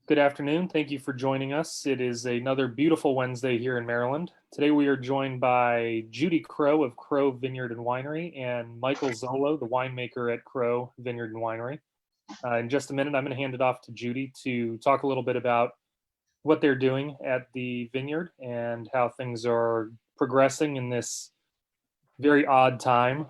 Good afternoon. Thank you for joining us. It is another beautiful Wednesday here in Maryland. Today we are joined by Judy Crow of Crow Vineyard and Winery and Michael Zollo, the winemaker at Crow Vineyard and Winery. In just a minute, I'm going to hand it off to Judy to talk a little bit about what they're doing at the vineyard and how things are progressing in this very odd time.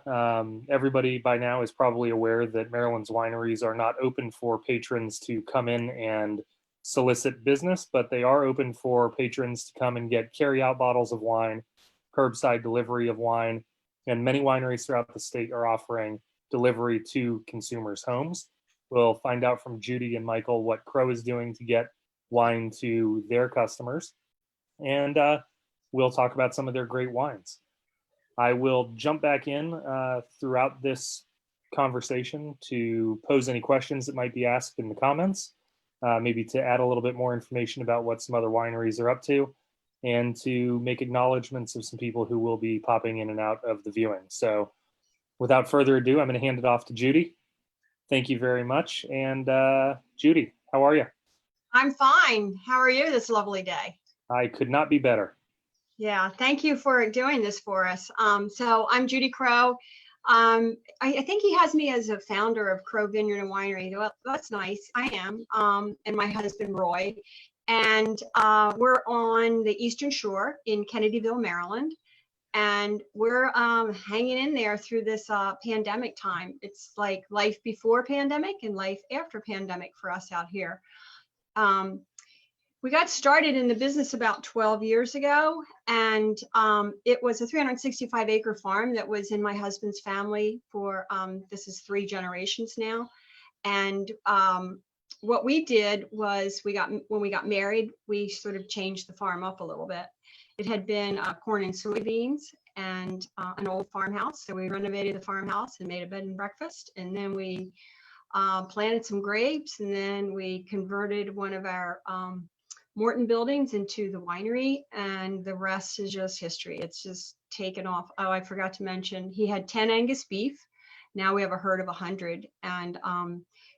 Everybody by now is probably aware that Maryland's wineries are not open for patrons to come in and solicit business, but they are open for patrons to come and get carry-out bottles of wine, curbside delivery of wine, and many wineries throughout the state are offering delivery to consumers' homes. We'll find out from Judy and Michael what Crow is doing to get wine to their customers, and we'll talk about some of their great wines. I will jump back in throughout this conversation to pose any questions that might be asked in the comments, maybe to add a little bit more information about what some other wineries are up to, and to make acknowledgments of some people who will be popping in and out of the viewing. So without further ado, I'm going to hand it off to Judy. Thank you very much. And Judy, how are you? I'm fine. How are you this lovely day? I could not be better. Yeah, thank you for doing this for us. So I'm Judy Crow. I think he has me as a founder of Crow Vineyard and Winery. Well, that's nice. I am. And my husband, Roy. And we're on the Eastern Shore in Kennedyville, Maryland. And we're hanging in there through this pandemic time. It's like life before pandemic and life after pandemic for us out here. We got started in the business about 12 years ago, and it was a 365-acre farm that was in my husband's family for, this is 3 generations now. And what we did was when we got married, we sort of changed the farm up a little bit. It had been corn and soybeans and an old farmhouse. So we renovated the farmhouse and made a bed and breakfast. And then we planted some grapes, and then we converted one of our Morton buildings into the winery, and the rest is just history. It's just taken off. Oh, I forgot to mention, he had 10 Angus beef. Now we have a herd of 100. And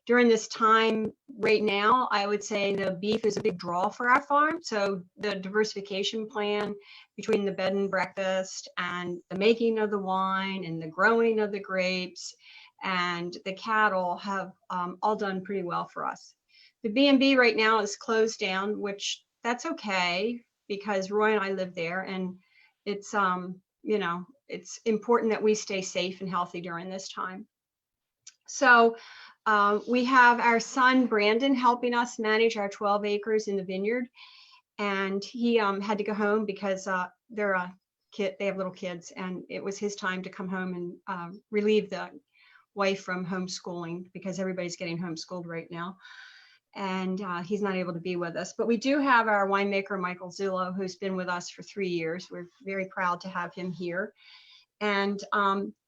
during this time right now, I would say the beef is a big draw for our farm. So the diversification plan between the bed and breakfast and the making of the wine and the growing of the grapes and the cattle have all done pretty well for us. The B&B right now is closed down, which that's okay because Roy and I live there, and it's it's important that we stay safe and healthy during this time. So we have our son Brandon helping us manage our 12 acres in the vineyard, and he had to go home because they're a kid. They have little kids, and it was his time to come home and relieve the wife from homeschooling because everybody's getting homeschooled right now. And he's not able to be with us. But we do have our winemaker, Michael Zollo, who's been with us for 3 years. We're very proud to have him here. And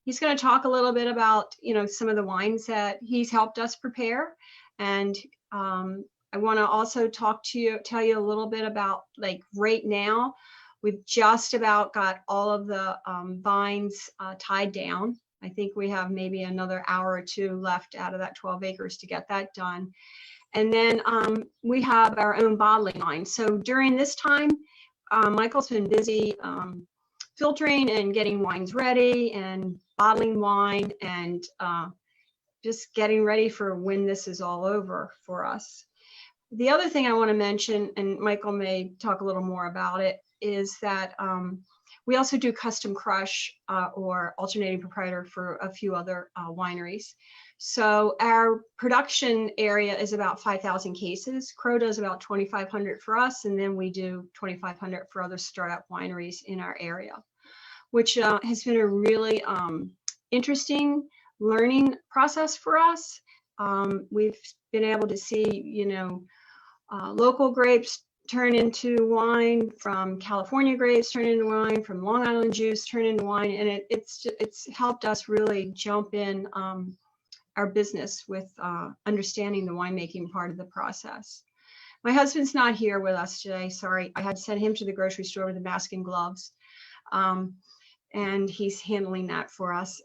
he's going to talk a little bit about, some of the wines that he's helped us prepare. And I want to also tell you a little bit about, like, right now, we've just about got all of the vines tied down. I think we have maybe another hour or 2 left out of that 12 acres to get that done. And then we have our own bottling line. So during this time, Michael's been busy filtering and getting wines ready and bottling wine and just getting ready for when this is all over for us. The other thing I want to mention, and Michael may talk a little more about it, is that we also do custom crush or alternating proprietor for a few other wineries. So our production area is about 5,000 cases. Crow does about 2,500 for us, and then we do 2,500 for other startup wineries in our area, which has been a really interesting learning process for us. We've been able to see, local grapes turn into wine, from California grapes turn into wine, from Long Island juice turn into wine, and it's helped us really jump in our business with understanding the winemaking part of the process. My husband's not here with us today. Sorry, I had to send him to the grocery store with a mask and gloves, and he's handling that for us.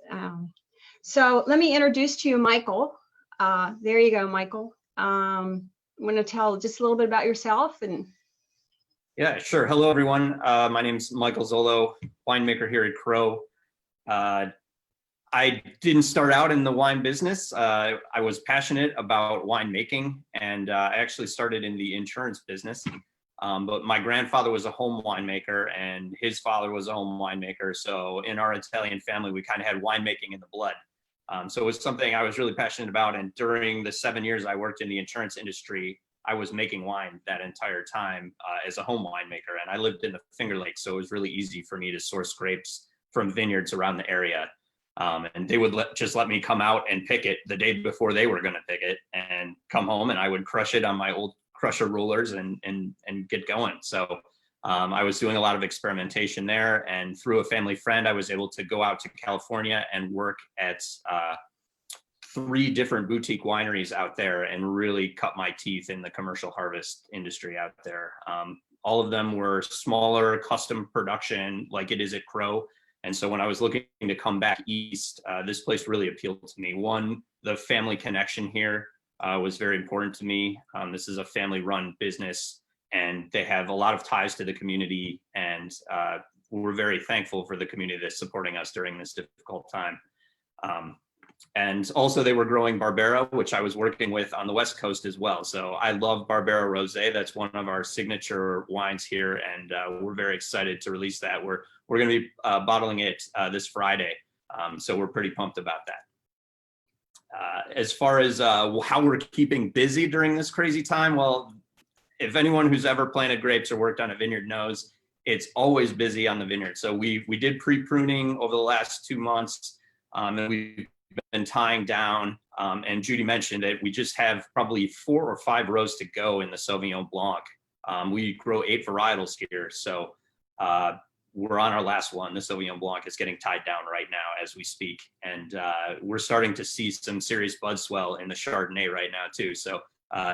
So let me introduce to you Michael. There you go, Michael. want to tell just a little bit about yourself? And Yeah, sure. Hello, everyone. My name's Michael Zollo, winemaker here at Crow. I didn't start out in the wine business. I was passionate about winemaking, and I actually started in the insurance business. But my grandfather was a home winemaker, and his father was a home winemaker. So in our Italian family, we kind of had winemaking in the blood. So it was something I was really passionate about. And during the 7 years I worked in the insurance industry, I was making wine that entire time as a home winemaker. And I lived in the Finger Lakes, so it was really easy for me to source grapes from vineyards around the area. And they would just let me come out and pick it the day before they were going to pick it, and come home, and I would crush it on my old crusher rulers and get going. So I was doing a lot of experimentation there, and through a family friend, I was able to go out to California and work at 3 different boutique wineries out there and really cut my teeth in the commercial harvest industry out there. All of them were smaller custom production like it is at Crow. And so when I was looking to come back east, this place really appealed to me. One, the family connection here was very important to me. This is a family-run business, and they have a lot of ties to the community, and we're very thankful for the community that's supporting us during this difficult time. And also they were growing Barbera, which I was working with on the West Coast as well. So I love Barbera Rosé. That's one of our signature wines here, and we're very excited to release that. We're going to be bottling it this Friday, so we're pretty pumped about that. As far as how we're keeping busy during this crazy time, well, if anyone who's ever planted grapes or worked on a vineyard knows, it's always busy on the vineyard. So we did pre-pruning over the last 2 months, and we've been tying down, and Judy mentioned that we just have probably 4 or 5 rows to go in the Sauvignon Blanc. We grow 8 varietals here, so we're on our last one. The Sauvignon Blanc is getting tied down right now as we speak, and we're starting to see some serious bud swell in the Chardonnay right now too. So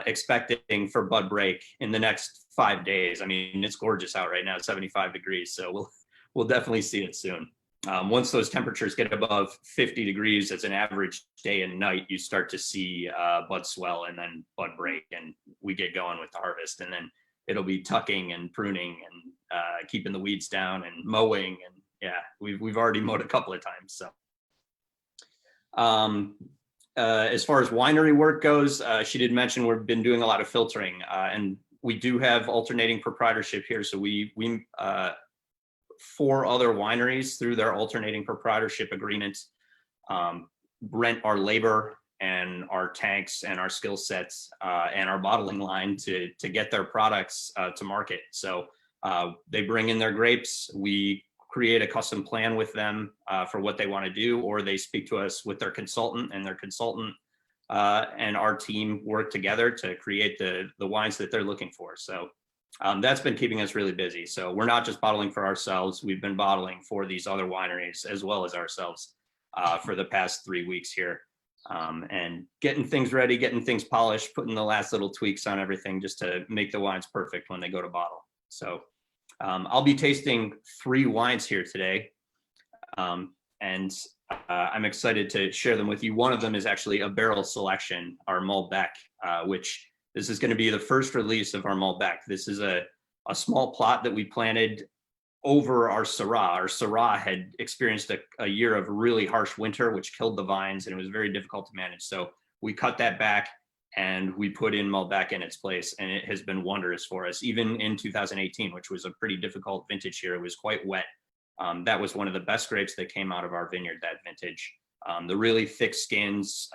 expecting for bud break in the next 5 days. I mean, it's gorgeous out right now, 75 degrees, so we'll definitely see it soon. Once those temperatures get above 50 degrees as an average day and night, you start to see bud swell and then bud break, and we get going with the harvest. And then it'll be tucking and pruning and keeping the weeds down and mowing. And yeah, we've already mowed a couple of times. So as far as winery work goes, she did mention we've been doing a lot of filtering, and we do have alternating proprietorship here. So we 4 other wineries through their alternating proprietorship agreement rent our labor and our tanks and our skill sets and our bottling line to get their products to market. So they bring in their grapes, we create a custom plan with them for what they want to do, or they speak to us with their consultant, and their consultant and our team work together to create the wines that they're looking for. So that's been keeping us really busy. So we're not just bottling for ourselves. We've been bottling for these other wineries as well as ourselves for the past 3 weeks here, and getting things ready, getting things polished, putting the last little tweaks on everything just to make the wines perfect when they go to bottle. So I'll be tasting 3 wines here today, and I'm excited to share them with you. One of them is actually a barrel selection, our Malbec, which this is going to be the first release of our Malbec. This is a small plot that we planted over our Syrah. Our Syrah had experienced a year of really harsh winter, which killed the vines, and it was very difficult to manage. So we cut that back and we put in Malbec in its place, and it has been wondrous for us. Even in 2018, which was a pretty difficult vintage year, it was quite wet. That was one of the best grapes that came out of our vineyard that vintage. The really thick skins,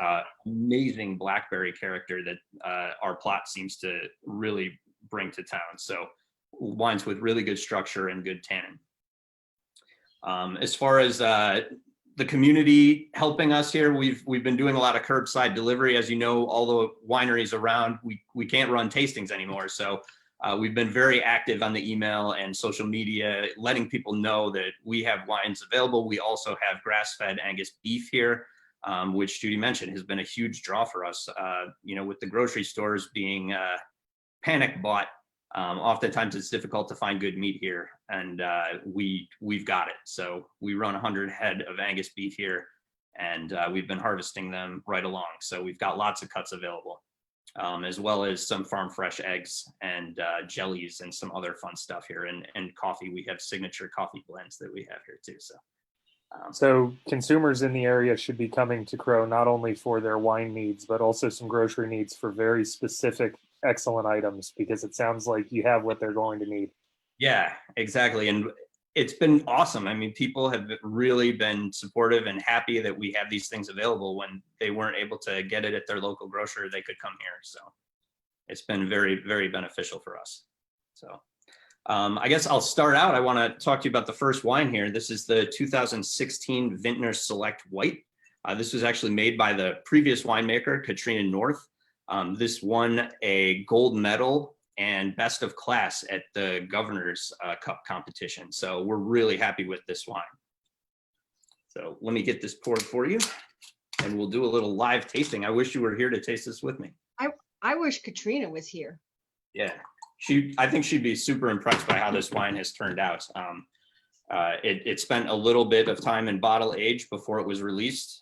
amazing blackberry character that our plot seems to really bring to town. So wines with really good structure and good tannin. As far as the community helping us here, we've been doing a lot of curbside delivery. As you know, all the wineries around, we can't run tastings anymore. So we've been very active on the email and social media, letting people know that we have wines available. We also have grass-fed Angus beef here, which Judy mentioned has been a huge draw for us. With the grocery stores being panic bought, oftentimes it's difficult to find good meat here, and we've got it. So we run 100 head of Angus beef here, and we've been harvesting them right along. So we've got lots of cuts available. as well as some farm fresh eggs and jellies and some other fun stuff here. And coffee, we have signature coffee blends that we have here too. So consumers in the area should be coming to Crow not only for their wine needs, but also some grocery needs for very specific, excellent items, because it sounds like you have what they're going to need. Yeah, exactly. And it's been awesome. I mean, people have really been supportive and happy that we have these things available. When they weren't able to get it at their local grocer, they could come here. So it's been very, very beneficial for us. So I guess I'll start out. I want to talk to you about the first wine here. This is the 2016 Vintner Select White. This was actually made by the previous winemaker, Katrina North. This won a gold medal and best of class at the Governor's Cup competition. So we're really happy with this wine. So let me get this poured for you, and we'll do a little live tasting. I wish you were here to taste this with me. I wish Katrina was here. Yeah. I think she'd be super impressed by how this wine has turned out. It spent a little bit of time in bottle age before it was released.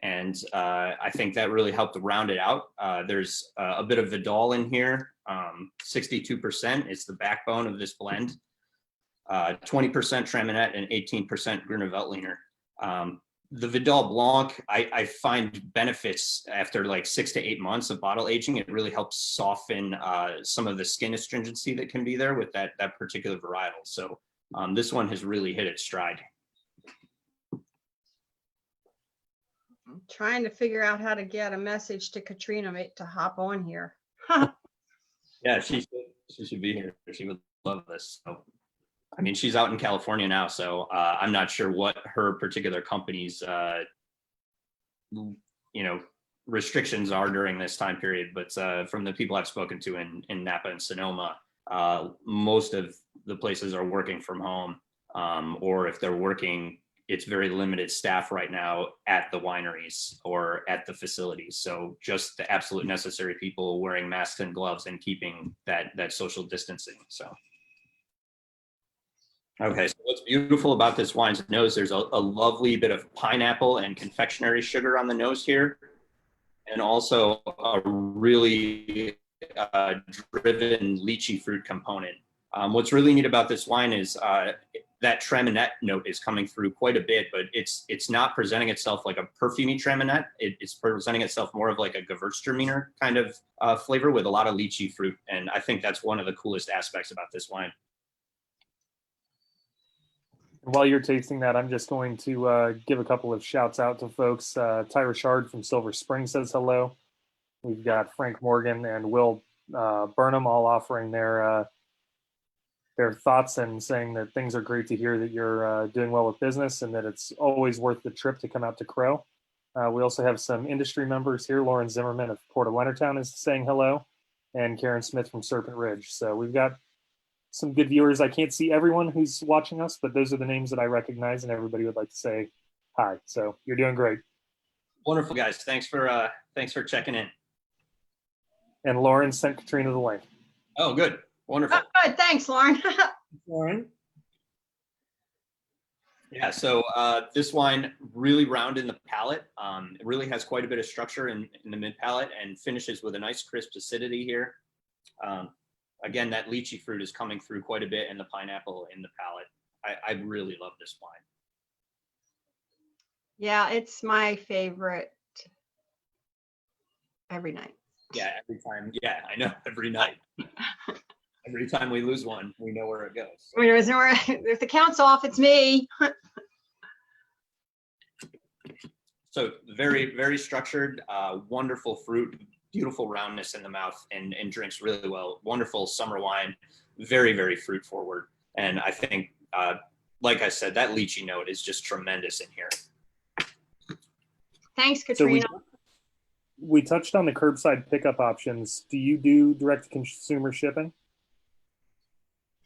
And I think that really helped to round it out. There's a bit of Vidal in here, 62%. It's the backbone of this blend. 20% Traminette and 18% Gruner Veltliner. The Vidal Blanc, I find benefits after like 6 to 8 months of bottle aging. It really helps soften some of the skin astringency that can be there with that particular varietal. So this one has really hit its stride. I'm trying to figure out how to get a message to Katrina to hop on here. Yeah, she should be here. She would love this. So, I mean, she's out in California now, so I'm not sure what her particular company's, restrictions are during this time period. But from the people I've spoken to in Napa and Sonoma, most of the places are working from home, or if they're working, it's very limited staff right now at the wineries or at the facilities. So just the absolute necessary people wearing masks and gloves and keeping that social distancing. So. Okay, so what's beautiful about this wine's nose, there's a lovely bit of pineapple and confectionery sugar on the nose here, and also a really driven lychee fruit component. What's really neat about this wine is that Traminette note is coming through quite a bit, but it's not presenting itself like a perfumey Traminette. It's presenting itself more of like a Gewürztraminer kind of flavor with a lot of lychee fruit, and I think that's one of the coolest aspects about this wine. While you're tasting that, I'm just going to give a couple of shouts out to folks. Ty Richard from Silver Spring says hello. We've got Frank Morgan and Will Burnham all offering their thoughts and saying that things are great to hear that you're doing well with business and that it's always worth the trip to come out to Crow. We also have some industry members here. Lauren Zimmerman of Port of Leonardtown is saying hello, and Karen Smith from Serpent Ridge. So we've got some good viewers. I can't see everyone who's watching us, but those are the names that I recognize, and everybody would like to say hi. So you're doing great. Wonderful, guys. Thanks for checking in. And Lauren sent Katrina the link. Oh, good. Wonderful. Oh, good. Thanks, Lauren. Lauren. Yeah, so this wine really round in the palate. It really has quite a bit of structure in the mid palate and finishes with a nice crisp acidity here. Again, that lychee fruit is coming through quite a bit, and the pineapple in the palate. I really love this wine. Yeah, it's my favorite every night. Yeah, every time. Yeah, I know, every night. Every time we lose one, we know where it goes. I mean, there's nowhere, if the count's off, it's me. So very, very structured, wonderful fruit, beautiful roundness in the mouth, and drinks really well. Wonderful summer wine, very, very fruit forward. And I think, like I said, that lychee note is just tremendous in here. Thanks, Katrina. So we touched on the curbside pickup options. Do you do direct consumer shipping?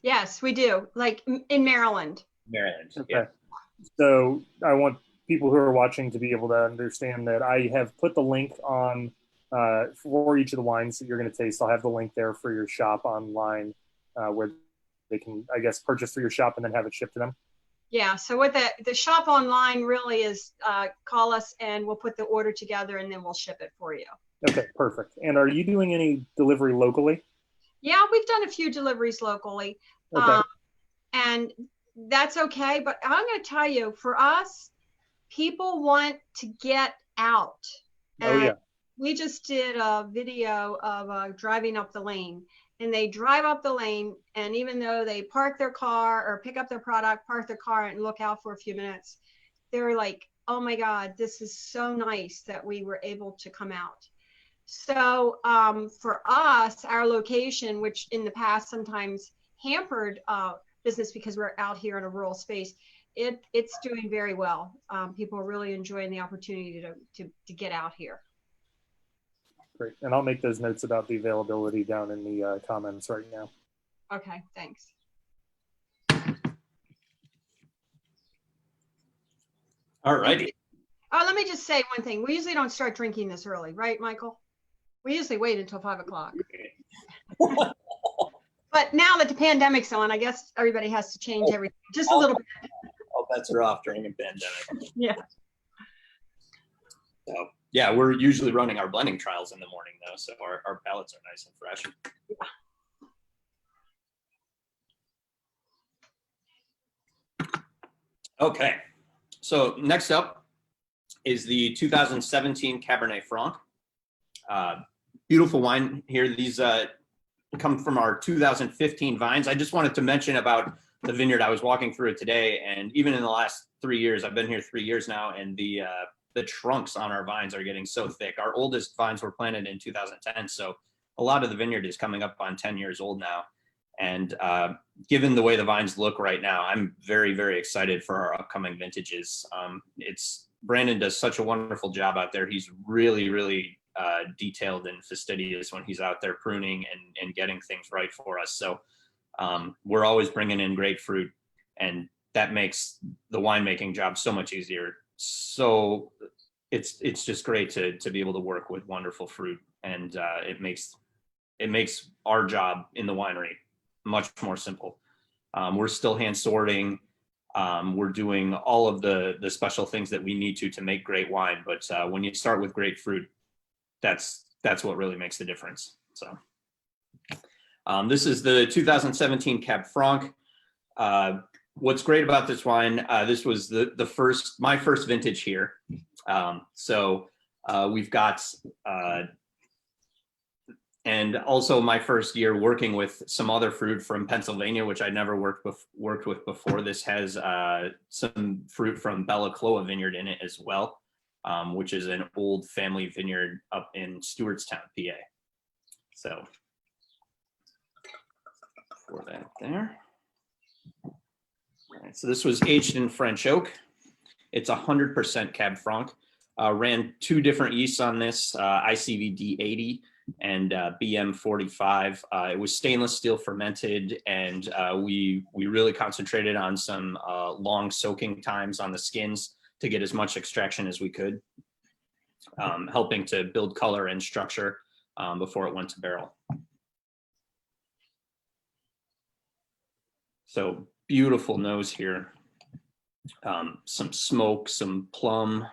Yes, we do. Like in Maryland. Maryland. Okay. Yeah. So I want people who are watching to be able to understand that I have put the link on for each of the wines that you're going to taste. I'll have the link there for your shop online where they can, I guess, purchase through your shop and then have it shipped to them. Yeah. So what the shop online really is, call us and we'll put the order together and then we'll ship it for you. Okay, perfect. And are you doing any delivery locally? Yeah, we've done a few deliveries locally. Okay. And that's okay. But I'm going to tell you, for us, people want to get out. Oh And yeah. we just did a video of driving up the lane. And they drive up the lane, and even though they park their car or pick up their product, park their car and look out for a few minutes, they're like, oh my God, this is so nice that we were able to come out. So for us, our location, which in the past sometimes hampered business because we're out here in a rural space, it's doing very well. People are really enjoying the opportunity to get out here. Great. And I'll make those notes about the availability down in the comments right now. Okay, thanks. All righty. Oh, let me just say one thing. We usually don't start drinking this early, right, Michael? We usually wait until 5 o'clock. But now that the pandemic's on, I guess everybody has to change everything just a little bit. All bets are off during a pandemic. Yeah. So, yeah, we're usually running our blending trials in the morning, though, so our palates are nice and fresh. Okay, so next up is the 2017 Cabernet Franc. Beautiful wine here. These come from our 2015 vines. I just wanted to mention about the vineyard. I was walking through it today, and even in the last 3 years, I've been here 3 years now, and the trunks on our vines are getting so thick. Our oldest vines were planted in 2010, so a lot of the vineyard is coming up on 10 years old now. And given the way the vines look right now, I'm very, very excited for our upcoming vintages. Brandon does such a wonderful job out there. He's really, really detailed and fastidious when he's out there pruning and getting things right for us. So we're always bringing in great fruit, and that makes the winemaking job so much easier. So it's just great to be able to work with wonderful fruit, and it makes our job in the winery much more simple. We're still hand sorting. We're doing all of the special things that we need to make great wine. But when you start with great fruit, that's what really makes the difference. So this is the 2017 Cab Franc. What's great about this wine, this was my first vintage here. So we've got, and also my first year working with some other fruit from Pennsylvania, which I never worked with before. This has some fruit from Bella Cloa Vineyard in it as well, which is an old family vineyard up in Stewartstown, PA. So pour that there. All right, so this was aged in French oak. It's 100% Cab Franc. Ran 2 different yeasts on this, ICVD 80 and BM 45. It was stainless steel fermented, and we really concentrated on some long soaking times on the skins to get as much extraction as we could, helping to build color and structure before it went to barrel. So beautiful nose here. Some smoke, some plum.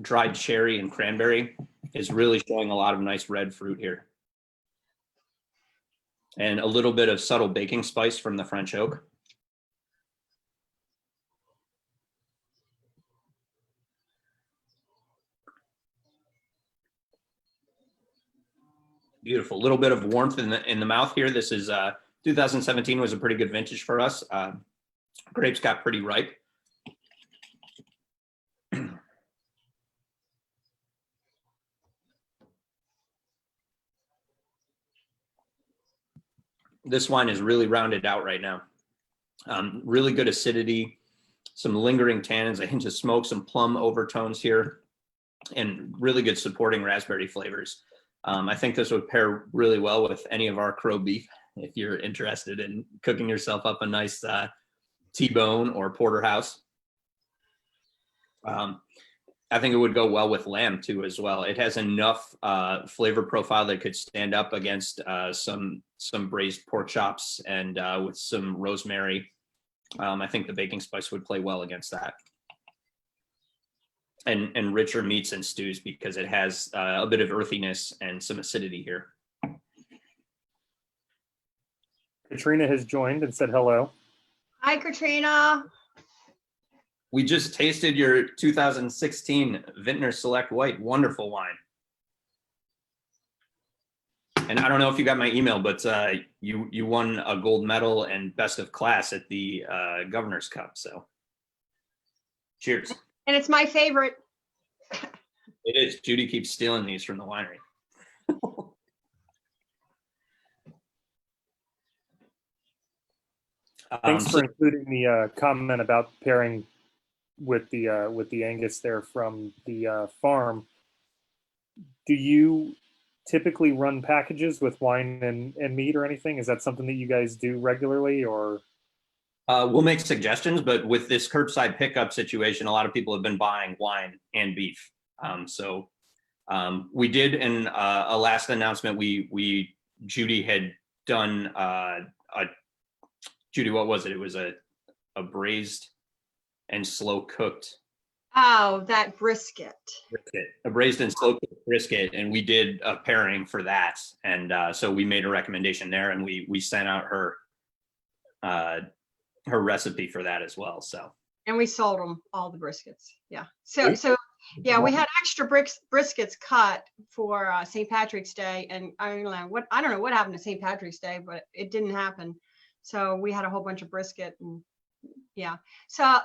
Dried cherry and cranberry is really showing a lot of nice red fruit here. And a little bit of subtle baking spice from the French oak. Beautiful. A little bit of warmth in the mouth here. This is 2017 was a pretty good vintage for us. Grapes got pretty ripe. This wine is really rounded out right now. Really good acidity, some lingering tannins, a hint of smoke, some plum overtones here, and really good supporting raspberry flavors. I think this would pair really well with any of our Crow beef if you're interested in cooking yourself up a nice T-bone or porterhouse. I think it would go well with lamb too as well. It has enough flavor profile that could stand up against some braised pork chops and with some rosemary. I think the baking spice would play well against that. and richer meats and stews because it has a bit of earthiness and some acidity here. Katrina has joined and said hello. Hi, Katrina. We just tasted your 2016 Vintner Select White, wonderful wine. And I don't know if you got my email, but you won a gold medal and best of class at the Governor's Cup. So, cheers. And it's my favorite. It is. Judy keeps stealing these from the winery. Thanks for including the comment about pairing with the Angus there from the farm. Do you typically run packages with wine and meat or anything? Is that something that you guys do regularly, or? We'll make suggestions, but with this curbside pickup situation, a lot of people have been buying wine and beef. We did in a last announcement. Judy had done Judy, what was it? It was a braised and slow cooked. Oh, that brisket. A braised and slow cooked brisket, and we did a pairing for that. And so we made a recommendation there, and we sent out her recipe for that as well. So. And we sold them all the briskets. Yeah. So yeah, we had extra briskets cut for St. Patrick's Day, and I don't know what happened to St. Patrick's Day, but it didn't happen. So we had a whole bunch of brisket, and yeah. So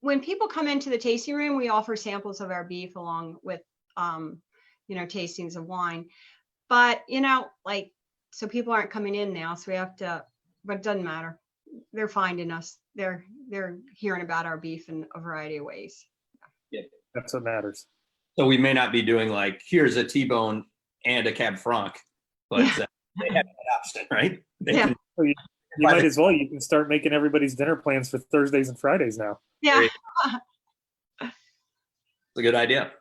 when people come into the tasting room, we offer samples of our beef along with tastings of wine. But so people aren't coming in now, so we have to. But it doesn't matter. They're finding us. They're hearing about our beef in a variety of ways. Yeah, that's what matters. So we may not be doing here's a T-bone and a Cab Franc, but they have that option, right? You might as well. You can start making everybody's dinner plans for Thursdays and Fridays now. Yeah. It's a good idea.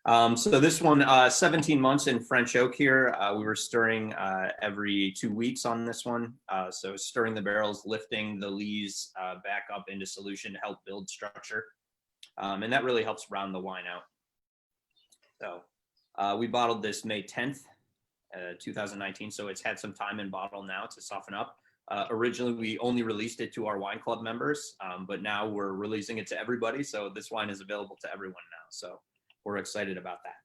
So this one, 17 months in French oak here. We were stirring every 2 weeks on this one. So stirring the barrels, lifting the lees back up into solution to help build structure. And that really helps round the wine out. So we bottled this May 10th, 2019. So it's had some time in bottle now to soften up. Originally, we only released it to our wine club members, but now we're releasing it to everybody. So this wine is available to everyone now. So we're excited about that.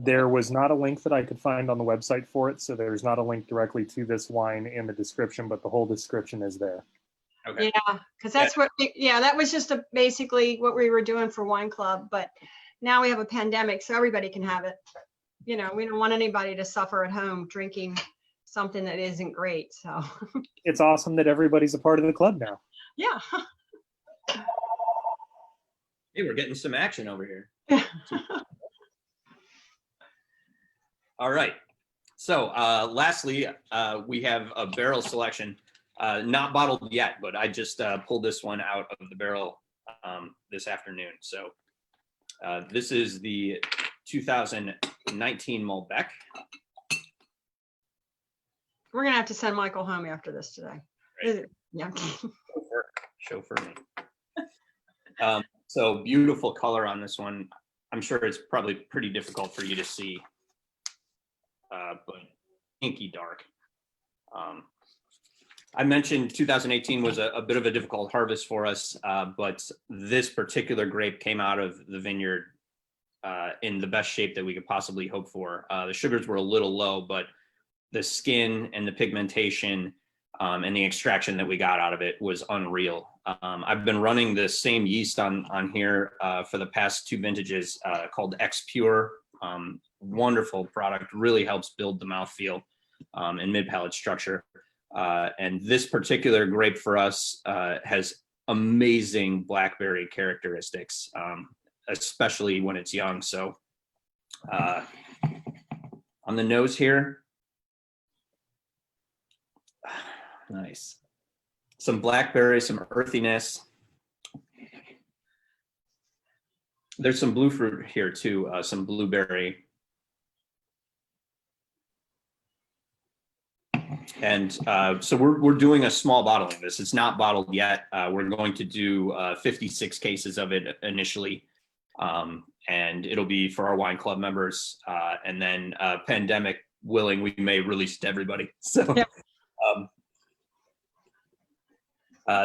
There was not a link that I could find on the website for it. So there's not a link directly to this wine in the description, but the whole description is there. Okay. Yeah, because that's that was just basically what we were doing for wine club. But now we have a pandemic, so everybody can have it. We don't want anybody to suffer at home drinking something that isn't great. So it's awesome that everybody's a part of the club now. Yeah. Hey, we're getting some action over here. All right. So lastly, we have a barrel selection, not bottled yet, but I just pulled this one out of the barrel this afternoon. So this is the 2019 Malbec. We're going to have to send Michael home after this today. Right. Yeah. Chauffeur me. So beautiful color on this one. I'm sure it's probably pretty difficult for you to see, but inky dark. I mentioned 2018 was a bit of a difficult harvest for us, but this particular grape came out of the vineyard in the best shape that we could possibly hope for. The sugars were a little low, but the skin and the pigmentation and the extraction that we got out of it was unreal. I've been running the same yeast on here for the past 2 vintages called X Pure. Wonderful product, really helps build the mouthfeel and mid-palate structure. And this particular grape for us has amazing blackberry characteristics, especially when it's young. So on the nose here, nice. Some blackberry, some earthiness. There's some blue fruit here too, some blueberry. And so we're doing a small bottling of this. It's not bottled yet. We're going to do 56 cases of it initially. And it'll be for our wine club members. And then pandemic willing, we may release to everybody. So Yep.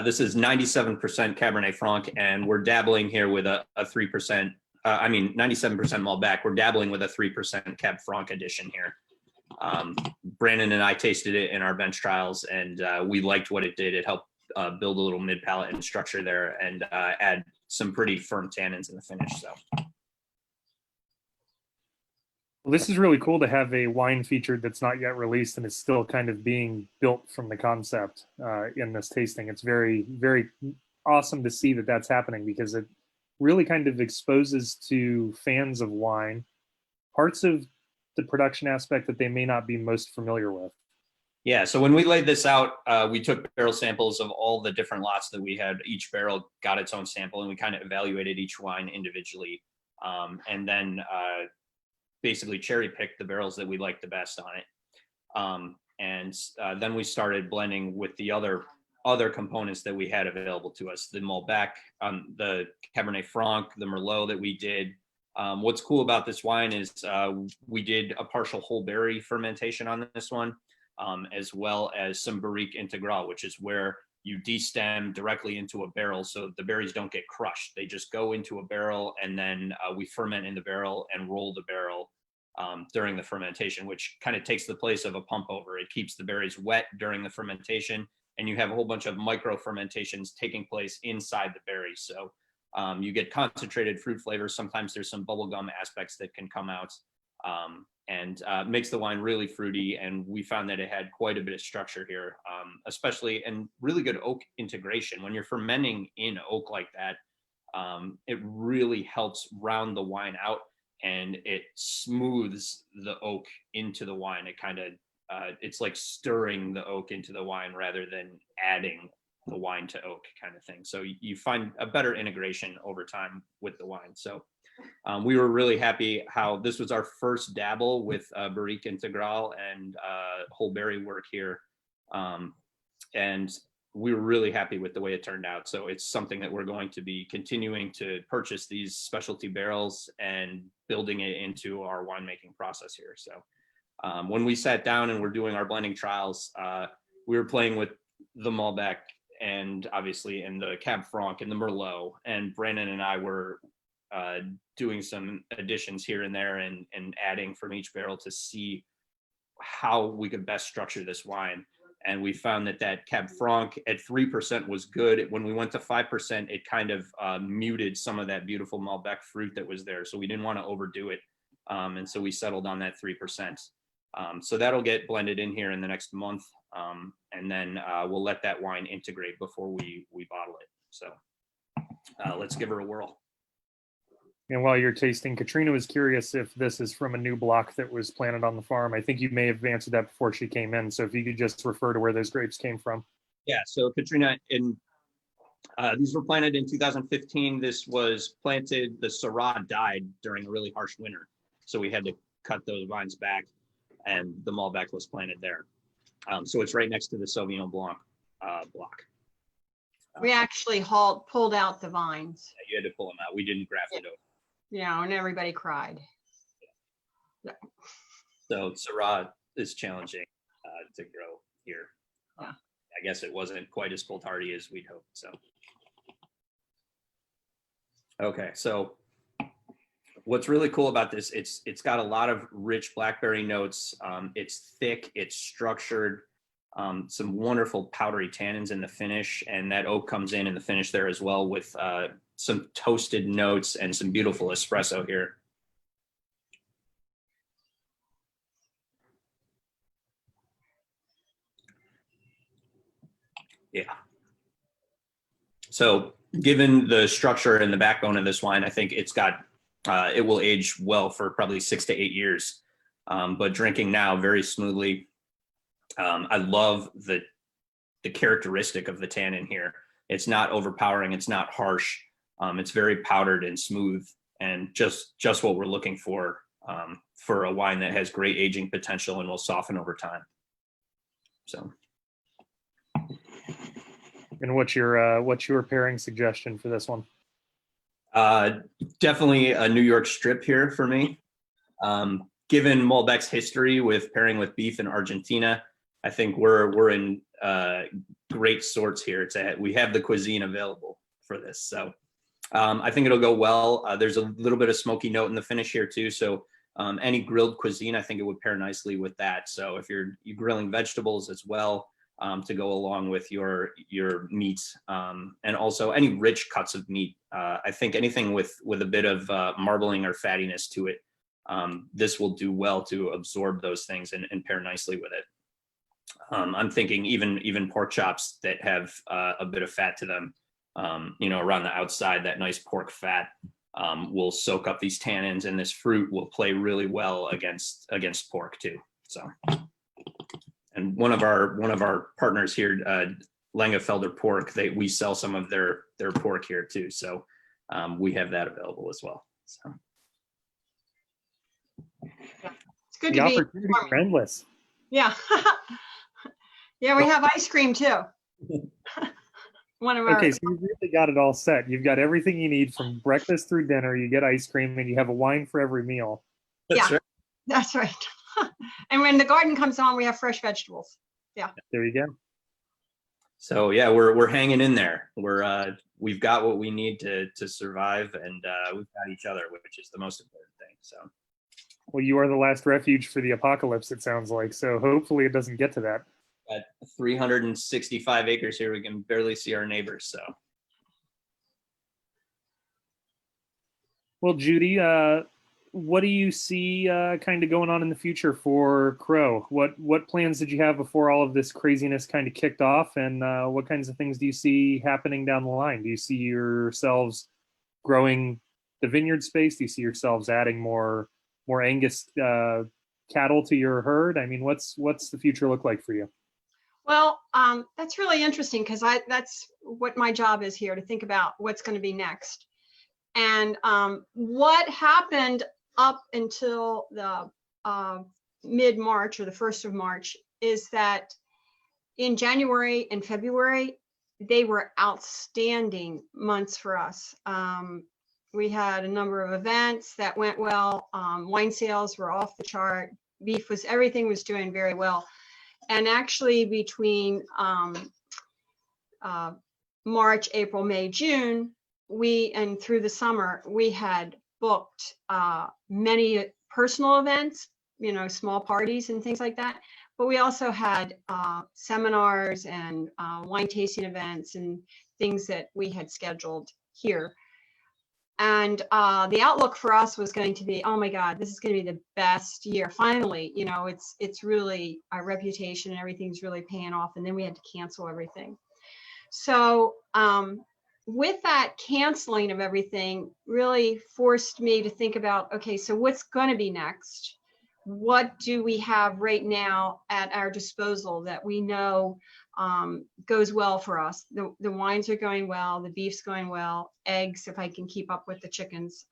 This is 97% Cabernet Franc, and we're dabbling here with a 3%, 97% Malbec. We're dabbling with a 3% Cab Franc addition here. Brandon and I tasted it in our bench trials, and we liked what it did. It helped build a little mid palate and structure there, and add some pretty firm tannins in the finish. So Well, this is really cool to have a wine featured that's not yet released and is still kind of being built from the concept in this tasting. It's very, very awesome to see that that's happening, because it really kind of exposes to fans of wine parts of the production aspect that they may not be most familiar with. yeah, so when we laid this out, we took barrel samples of all the different lots that we had. Each barrel got its own sample, and we kind of evaluated each wine individually, and then basically cherry picked the barrels that we liked the best on it. And then we started blending with the other components that we had available to us: the Malbec, the Cabernet Franc, the Merlot that we did. What's cool about this wine is we did a partial whole berry fermentation on this one, as well as some Barrique Integral, which is where you destem directly into a barrel, so the berries don't get crushed. They just go into a barrel, and then we ferment in the barrel and roll the barrel during the fermentation, which kind of takes the place of a pump over. It keeps the berries wet during the fermentation, and you have a whole bunch of micro fermentations taking place inside the berries. So you get concentrated fruit flavors. Sometimes there's some bubblegum aspects that can come out, and makes the wine really fruity. And we found that it had quite a bit of structure here, especially, and really good oak integration. When you're fermenting in oak like that, it really helps round the wine out, and it smooths the oak into the wine. It kind of, it's like stirring the oak into the wine rather than adding the wine to oak kind of thing. So you find a better integration over time with the wine. So we were really happy how this was our first dabble with Barrique Integral and whole berry work here. And we were really happy with the way it turned out. So it's something that we're going to be continuing to purchase these specialty barrels and building it into our winemaking process here. So when we sat down and we're doing our blending trials, we were playing with the Malbec, and obviously in the Cab Franc and the Merlot, and Brandon and I were doing some additions here and there, and adding from each barrel to see how we could best structure this wine. And we found that Cab Franc at 3% was good. When we went to 5%, it kind of muted some of that beautiful Malbec fruit that was there. So we didn't want to overdo it. And so we settled on that 3%. So that'll get blended in here in the next month. And then we'll let that wine integrate before we bottle it. So let's give her a whirl. And while you're tasting, Katrina was curious if this is from a new block that was planted on the farm. I think you may have answered that before she came in. So if you could just refer to where those grapes came from. Yeah, so Katrina, these were planted in 2015. This was planted, the Syrah died during a really harsh winter. So we had to cut those vines back, and the Malbec was planted there. So it's right next to the Sauvignon Blanc block. We actually pulled out the vines, You had to pull them out. We didn't graft it over. and everybody cried. Yeah. So Syrah is challenging to grow here. Yeah. I guess it wasn't quite as cold hardy as we'd hoped. So, okay. So what's really cool about this, it's got a lot of rich blackberry notes. It's thick, it's structured, some wonderful powdery tannins in the finish, and that oak comes in the finish there as well, with some toasted notes and some beautiful espresso here. Yeah. So given the structure and the backbone of this wine, I think it's got, it will age well for probably 6 to 8 years. But drinking now very smoothly. I love the characteristic of the tannin here. It's not overpowering. It's not harsh. It's very powdered and smooth, and just what we're looking for a wine that has great aging potential and will soften over time. So. And what's your pairing suggestion for this one? Definitely a New York strip here for me. Given Malbec's history with pairing with beef in Argentina, I think we're in great sorts here. We have the cuisine available for this, so I think it'll go well. There's a little bit of smoky note in the finish here too, so any grilled cuisine, I think it would pair nicely with that. So if you're grilling vegetables as well, to go along with your meats, and also any rich cuts of meat. I think anything with a bit of marbling or fattiness to it, this will do well to absorb those things and pair nicely with it. I'm thinking even pork chops that have a bit of fat to them, around the outside, that nice pork fat will soak up these tannins, and this fruit will play really well against pork too. So. And one of our partners here, Langefelder Pork, we sell some of their pork here too. So we have that available as well. So Yeah. It's good the to be opportunities are endless. Yeah. Yeah, we have ice cream too. One of our Okay, so you've really got it all set. You've got everything you need from breakfast through dinner. You get ice cream, and you have a wine for every meal. that's Yeah. right. That's right. And when the garden comes on, we have fresh vegetables. Yeah. There you go. So yeah, we're hanging in there. We've got what we need to survive, and we've got each other, which is the most important thing. So. Well, you are the last refuge for the apocalypse, it sounds like. So hopefully it doesn't get to that. At 365 acres here, we can barely see our neighbors. So. Well, Judy, what do you see kind of going on in the future for Crow? What plans did you have before all of this craziness kind of kicked off, and what kinds of things do you see happening down the line? Do you see yourselves growing the vineyard space? Do you see yourselves adding more Angus cattle to your herd? I mean, what's the future look like for you? Well, that's really interesting because that's what my job is here, to think about what's going to be next. And what happened up until the mid-March or the 1st of March is that in January and February, they were outstanding months for us. We had a number of events that went well. Wine sales were off the chart. Everything was doing very well. And actually between March, April, May, June, and through the summer, we had booked many personal events, small parties and things like that. But we also had seminars and wine tasting events and things that we had scheduled here. And the outlook for us was going to be, oh my God, this is going to be the best year. Finally, it's really, our reputation and everything's really paying off. And then we had to cancel everything. So with that canceling of everything really forced me to think about, okay, so what's going to be next? What do we have right now at our disposal that we know goes well for us? The wines are going well, the beef's going well, eggs, if I can keep up with the chickens,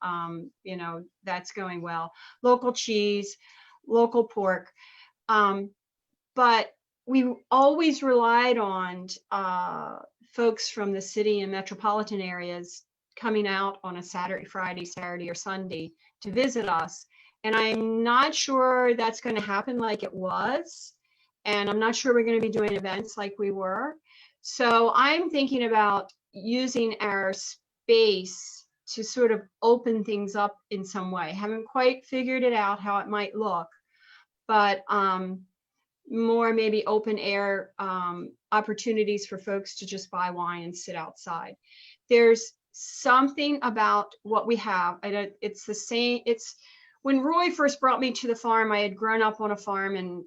that's going well. Local cheese, local pork. But we always relied on folks from the city and metropolitan areas coming out on a Friday, Saturday, or Sunday to visit us. And I'm not sure that's going to happen like it was. And I'm not sure we're going to be doing events like we were. So I'm thinking about using our space to sort of open things up in some way. Haven't quite figured it out how it might look, but more maybe open air opportunities for folks to just buy wine and sit outside. There's something about what we have. It's the same. When Roy first brought me to the farm, I had grown up on a farm and,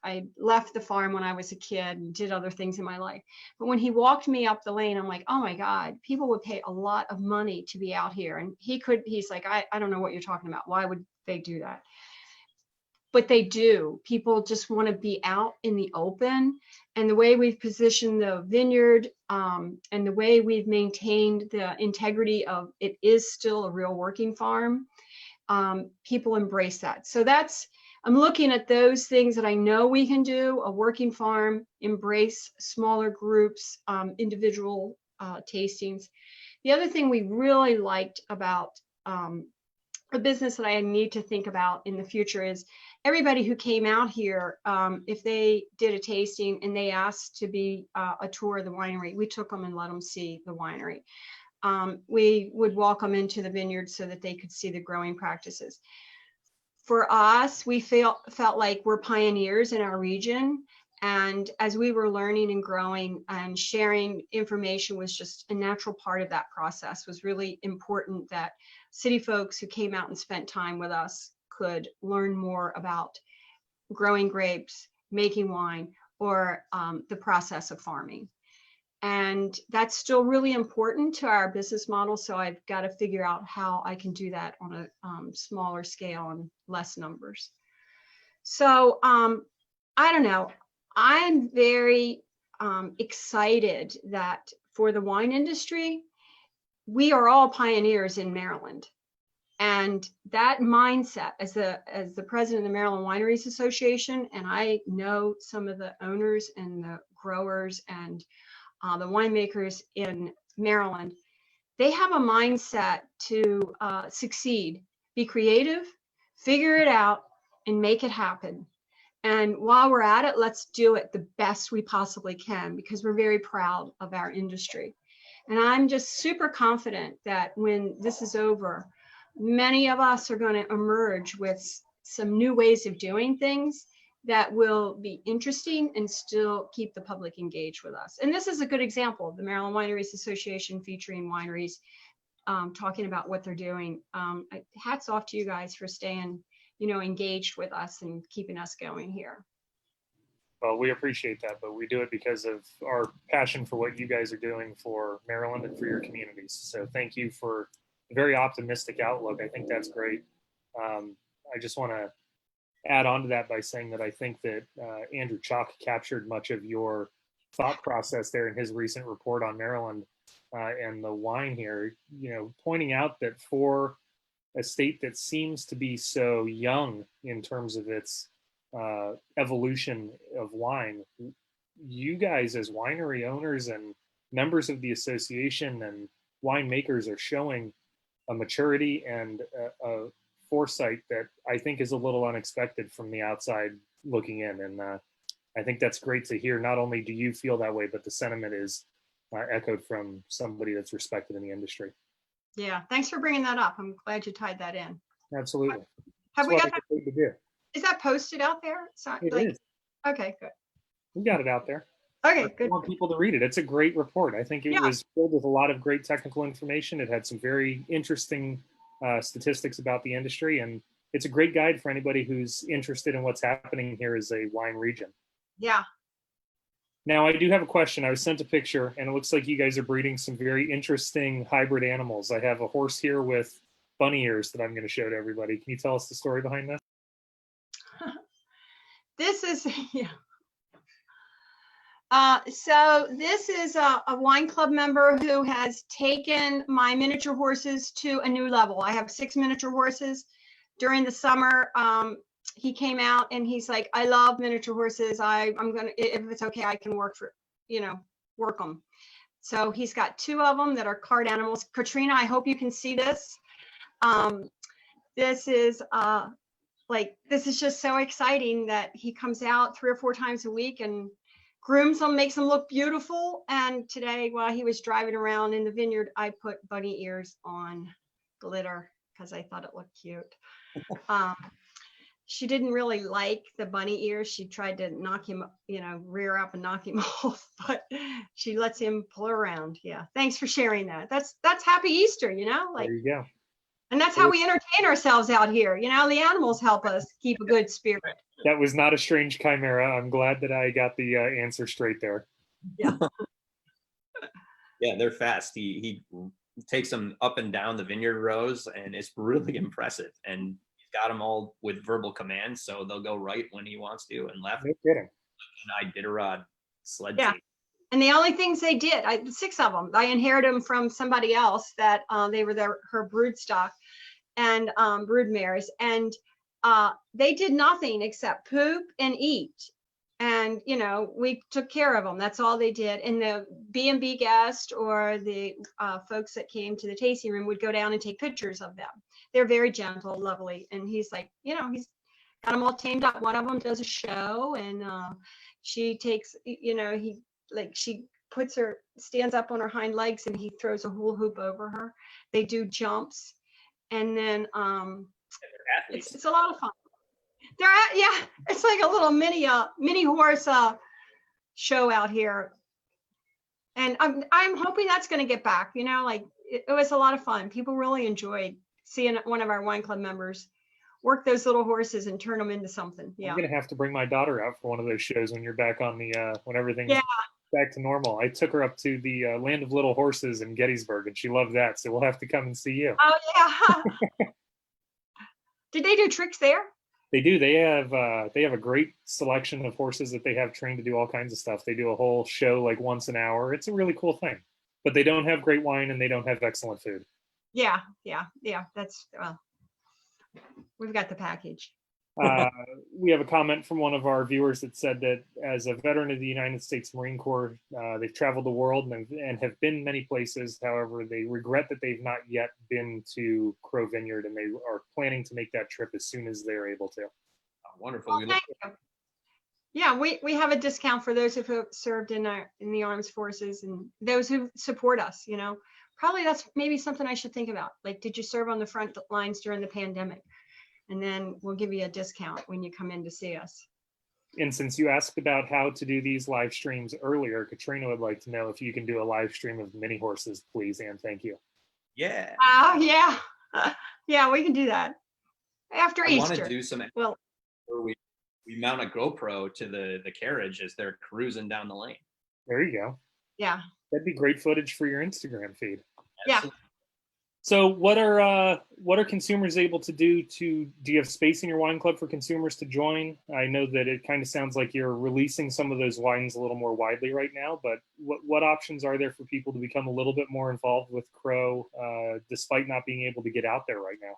I left the farm when I was a kid and did other things in my life. But when he walked me up the lane, I'm like, oh my God, people would pay a lot of money to be out here. And he's like, I don't know what you're talking about. Why would they do that? But they do. People just want to be out in the open. And the way we've positioned the vineyard and the way we've maintained the integrity of it is still a real working farm, people embrace that. So that's I'm looking at those things that I know we can do: a working farm, embrace smaller groups, individual tastings. The other thing we really liked about a business that I need to think about in the future is everybody who came out here, if they did a tasting and they asked to be a tour of the winery, we took them and let them see the winery. We would walk them into the vineyard so that they could see the growing practices. For us, we felt like we're pioneers in our region. And as we were learning and growing and sharing information was just a natural part of that process. Was really important that city folks who came out and spent time with us could learn more about growing grapes, making wine, or the process of farming. And that's still really important to our business model. So I've got to figure out how I can do that on a smaller scale and less numbers. So I don't know. I'm very excited that for the wine industry, we are all pioneers in Maryland. And that mindset, as the president of the Maryland Wineries Association, and I know some of the owners and the growers and the winemakers in Maryland, they have a mindset to succeed, be creative, figure it out, and make it happen. And while we're at it, let's do it the best we possibly can, because we're very proud of our industry. And I'm just super confident that when this is over, many of us are going to emerge with some new ways of doing things that will be interesting and still keep the public engaged with us. And this is a good example of the Maryland Wineries Association featuring wineries talking about what they're doing. Hats off to you guys for staying, engaged with us and keeping us going here. Well, we appreciate that, but we do it because of our passion for what you guys are doing for Maryland and for your communities. So thank you for a very optimistic outlook. I think that's great. I just want to add on to that by saying that I think that Andrew Chalk captured much of your thought process there in his recent report on Maryland and the wine here, pointing out that for a state that seems to be so young in terms of its evolution of wine, you guys as winery owners and members of the association and winemakers are showing a maturity and a foresight that I think is a little unexpected from the outside looking in. And I think that's great to hear. Not only do you feel that way, but the sentiment is echoed from somebody that's respected in the industry. Yeah, thanks for bringing that up. I'm glad you tied that in. Absolutely. Have we got that? Is that posted out there? It is. Okay, good. We got it out there. Okay, good. I want people to read it. It's a great report. I think it was filled with a lot of great technical information. It had some very interesting statistics about the industry, and it's a great guide for anybody who's interested in what's happening here as a wine region. Yeah. Now, I do have a question. I was sent a picture, and it looks like you guys are breeding some very interesting hybrid animals. I have a horse here with bunny ears that I'm going to show to everybody. Can you tell us the story behind this? This is, so this is a wine club member who has taken my miniature horses to a new level. I have 6 miniature horses. During the summer, he came out and he's like, I love miniature horses. I'm going to, if it's okay, I can work them. So he's got 2 of them that are cart animals. Katrina, I hope you can see this. This is just so exciting that he comes out 3 or 4 times a week and grooms them, makes them look beautiful. And today, while he was driving around in the vineyard, I put bunny ears on glitter because I thought it looked cute. She didn't really like the bunny ears. She tried to knock him, rear up and knock him off, but she lets him pull around. Yeah. Thanks for sharing that. That's happy Easter, There you go. And that's how we entertain ourselves out here. The animals help us keep a good spirit. That was not a strange chimera. I'm glad that I got the answer straight there. Yeah. Yeah, they're fast. He takes them up and down the vineyard rows, and it's really impressive. And he's got them all with verbal commands, so they'll go right when he wants to and left. No kidding. And Iditarod sled. Yeah. And the only things they did, 6 of them, I inherited them from somebody else that they were her brood stock and brood mares. And they did nothing except poop and eat. And, we took care of them. That's all they did. And the B&B guest or the folks that came to the tasting room would go down and take pictures of them. They're very gentle, lovely. And he's like, he's got them all tamed up. One of them does a show, and she takes, she stands up on her hind legs, and he throws a hula hoop over her. They do jumps. And then it's a lot of fun. It's like a little mini horse show out here, and I'm hoping that's going to get back. It was a lot of fun. People really enjoyed seeing one of our wine club members work those little horses and turn them into something. Yeah, I'm gonna have to bring my daughter out for one of those shows when you're back on the when everything's back to normal. I took her up to the Land of Little Horses in Gettysburg, and she loved that. So we'll have to come and see you. Oh yeah. Did they do tricks there? They do. They have a great selection of horses that they have trained to do all kinds of stuff. They do a whole show like once an hour. It's a really cool thing. But they don't have great wine, and they don't have excellent food. Yeah. That's we've got the package. We have a comment from one of our viewers that said that as a veteran of the United States Marine Corps, they've traveled the world and have been many places. However, they regret that they've not yet been to Crow Vineyard, and they are planning to make that trip as soon as they're able to. Wonderful. Thank you. Yeah, we have a discount for those who have served in the armed forces and those who support us. Probably that's maybe something I should think about. Like, did you serve on the front lines during the pandemic? And then we'll give you a discount when you come in to see us. And since you asked about how to do these live streams earlier, Katrina would like to know if you can do a live stream of mini horses, please, and thank you. Yeah. Yeah, we can do that after Easter. I want to do some. Well, where we mount a GoPro to the carriage as they're cruising down the lane. There you go. Yeah. That'd be great footage for your Instagram feed. Yeah. So what are consumers able to do do you have space in your wine club for consumers to join? I know that it kind of sounds like you're releasing some of those wines a little more widely right now, but what options are there for people to become a little bit more involved with Crow, despite not being able to get out there right now?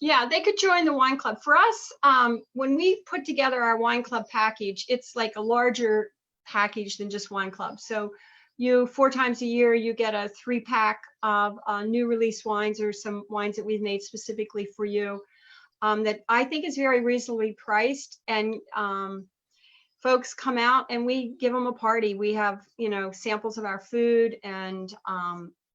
Yeah, they could join the wine club. For us, when we put together our wine club package, it's like a larger package than just wine club. So 4 times a year, you get a 3-pack of new release wines or some wines that we've made specifically for you that I think is very reasonably priced. And folks come out and we give them a party. We have, samples of our food, and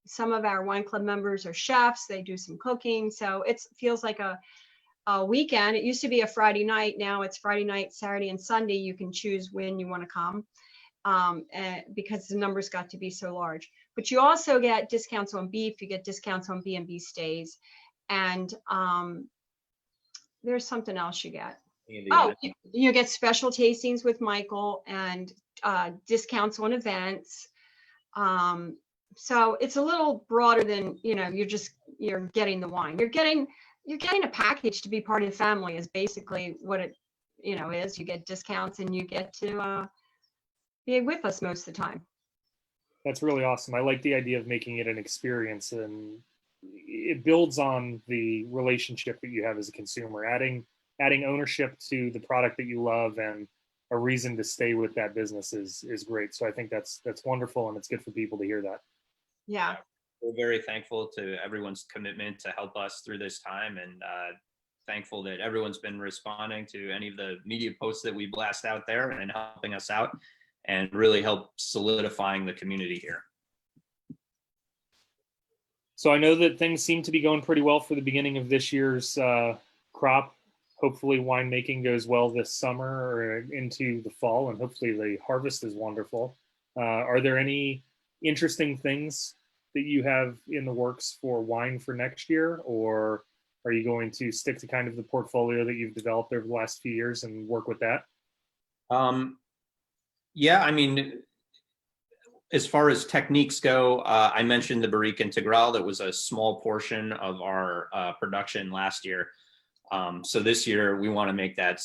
some of our wine club members are chefs. They do some cooking. So it feels like a weekend. It used to be a Friday night. Now it's Friday night, Saturday, and Sunday. You can choose when you want to come. Because the numbers got to be so large. But you also get discounts on beef, you get discounts on B&B stays, and there's something else you get. You get special tastings with Michael and discounts on events. So it's a little broader than, you're getting the wine. You're getting a package to be part of the family is basically what it, is. You get discounts and you get to be with us most of the time. That's really awesome. I like the idea of making it an experience, and it builds on the relationship that you have as a consumer, adding ownership to the product that you love and a reason to stay with that business is great. So I think that's wonderful, and it's good for people to hear that. Yeah. We're very thankful to everyone's commitment to help us through this time, and thankful that everyone's been responding to any of the media posts that we blast out there and helping us out, and really help solidifying the community here. So I know that things seem to be going pretty well for the beginning of this year's crop. Hopefully winemaking goes well this summer or into the fall, and hopefully the harvest is wonderful. Are there any interesting things that you have in the works for wine for next year, or are you going to stick to kind of the portfolio that you've developed over the last few years and work with that? Yeah, I mean, as far as techniques go, I mentioned the Barrique Integral. That was a small portion of our production last year. So this year we want to make that,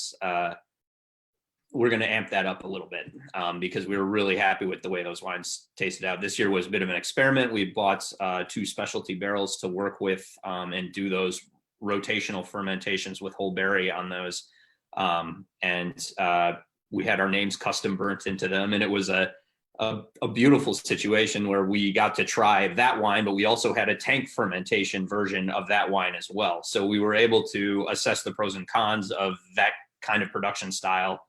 we're going to amp that up a little bit because we were really happy with the way those wines tasted out. This year was a bit of an experiment. We bought 2 specialty barrels to work with and do those rotational fermentations with whole berry on those. We had our names custom burnt into them, and it was a beautiful situation where we got to try that wine, but we also had a tank fermentation version of that wine as well. So we were able to assess the pros and cons of that kind of production style,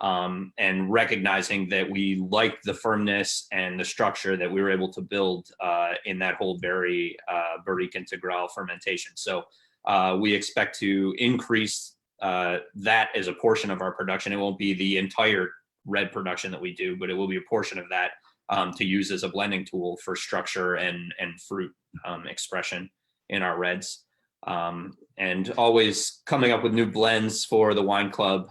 and recognizing that we liked the firmness and the structure that we were able to build in that whole berry barrique integral fermentation. So we expect to increase that as a portion of our production. It won't be the entire red production that we do, but it will be a portion of that to use as a blending tool for structure and fruit expression in our reds. And always coming up with new blends for the wine club.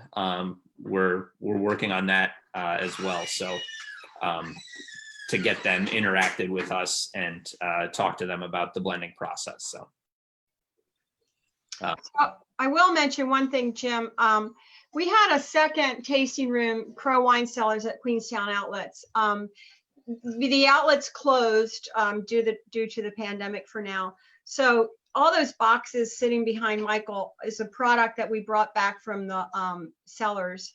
We're working on that as well. So to get them interacted with us and talk to them about the blending process. So I will mention one thing, Jim. We had a second tasting room, Crow Wine Cellars at Queenstown Outlets. The outlets closed due to the pandemic for now. So all those boxes sitting behind Michael is a product that we brought back from the cellars.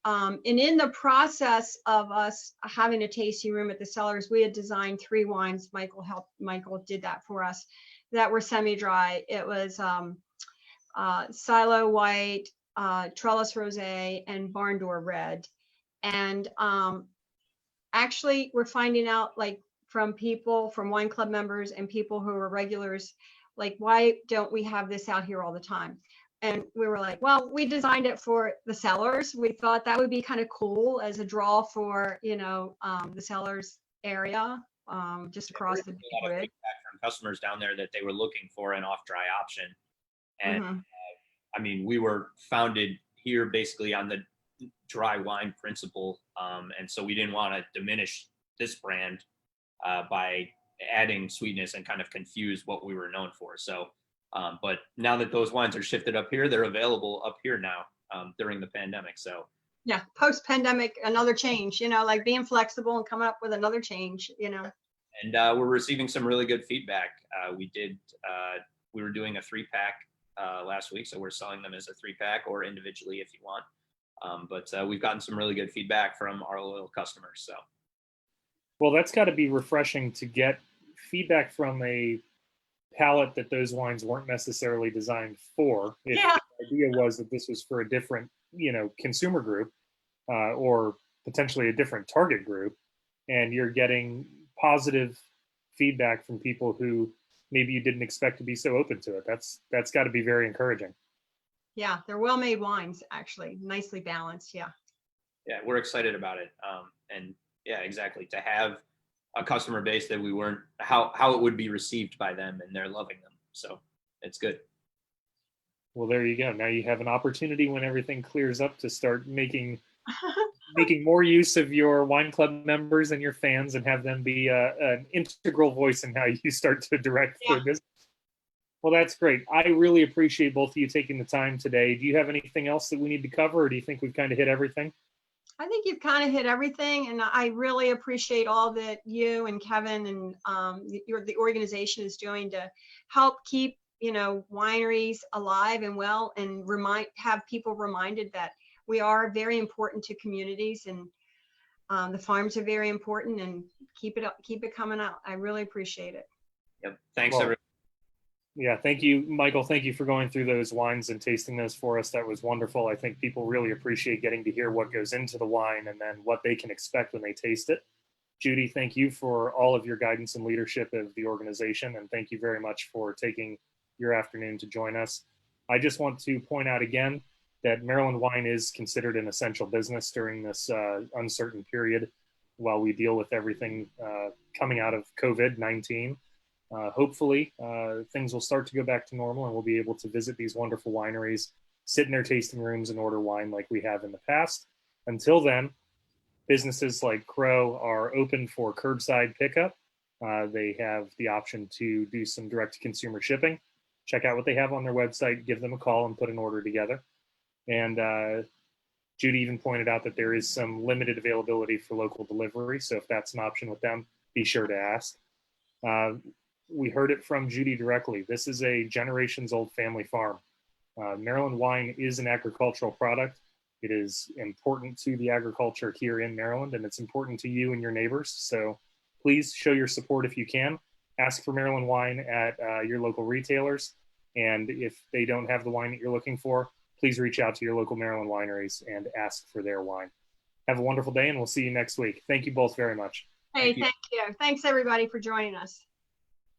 And in the process of us having a tasting room at the cellars, we had designed 3 wines. Michael did that for us, that were semi-dry. It was Silo White, Trellis Rosé, and Barn Door Red. And actually, we're finding out, like, from people, from wine club members and people who are regulars, like, why don't we have this out here all the time? And we were like, well, we designed it for the cellars. We thought that would be kind of cool as a draw for, the cellars area, just across the grid. From customers down there that they were looking for an off-dry option. And I mean, we were founded here basically on the dry wine principle. And so we didn't want to diminish this brand by adding sweetness and kind of confuse what we were known for. So, but now that those wines are shifted up here, they're available up here now during the pandemic. So yeah, post-pandemic, another change, like being flexible and coming up with another change, And we're receiving some really good feedback. We were doing a 3-pack last week, so we're selling them as a 3-pack or individually if you want. But we've gotten some really good feedback from our loyal customers. So, well, that's got to be refreshing to get feedback from a palate that those wines weren't necessarily designed for. If the idea was that this was for a different, consumer group or potentially a different target group, and you're getting positive feedback from people who maybe you didn't expect to be so open to it. That's got to be very encouraging. Yeah, they're well-made wines, actually, nicely balanced. Yeah, we're excited about it. And yeah, exactly, to have a customer base that we weren't, how it would be received by them, and they're loving them. So it's good. Well, there you go. Now you have an opportunity when everything clears up to start making more use of your wine club members and your fans, and have them be an integral voice in how you start to direct their business. Well, that's great. I really appreciate both of you taking the time today. Do you have anything else that we need to cover, or do you think we've kind of hit everything? I think you've kind of hit everything, and I really appreciate all that you and Kevin and the organization is doing to help keep wineries alive and well, and have people reminded that we are very important to communities, and the farms are very important, and keep it coming out. I really appreciate it. Yep. Thanks, everyone. Yeah, thank you, Michael. Thank you for going through those wines and tasting those for us. That was wonderful. I think people really appreciate getting to hear what goes into the wine and then what they can expect when they taste it. Judy, thank you for all of your guidance and leadership of the organization, and thank you very much for taking your afternoon to join us. I just want to point out again that Maryland wine is considered an essential business during this uncertain period while we deal with everything coming out of COVID-19. Hopefully, things will start to go back to normal, and we'll be able to visit these wonderful wineries, sit in their tasting rooms, and order wine like we have in the past. Until then, businesses like Crow are open for curbside pickup. They have the option to do some direct-to-consumer shipping. Check out what they have on their website, give them a call, and put an order together. And Judy even pointed out that there is some limited availability for local delivery. So if that's an option with them, be sure to ask. we heard it from Judy directly. This is a generations old family farm. Maryland wine is an agricultural product. It is important to the agriculture here in Maryland, and it's important to you and your neighbors. So please show your support if you can. Ask for Maryland wine at your local retailers. And if they don't have the wine that you're looking for, please reach out to your local Maryland wineries and ask for their wine. Have a wonderful day, and we'll see you next week. Thank you both very much. Hey, Thank you. thank you. Thanks everybody for joining us.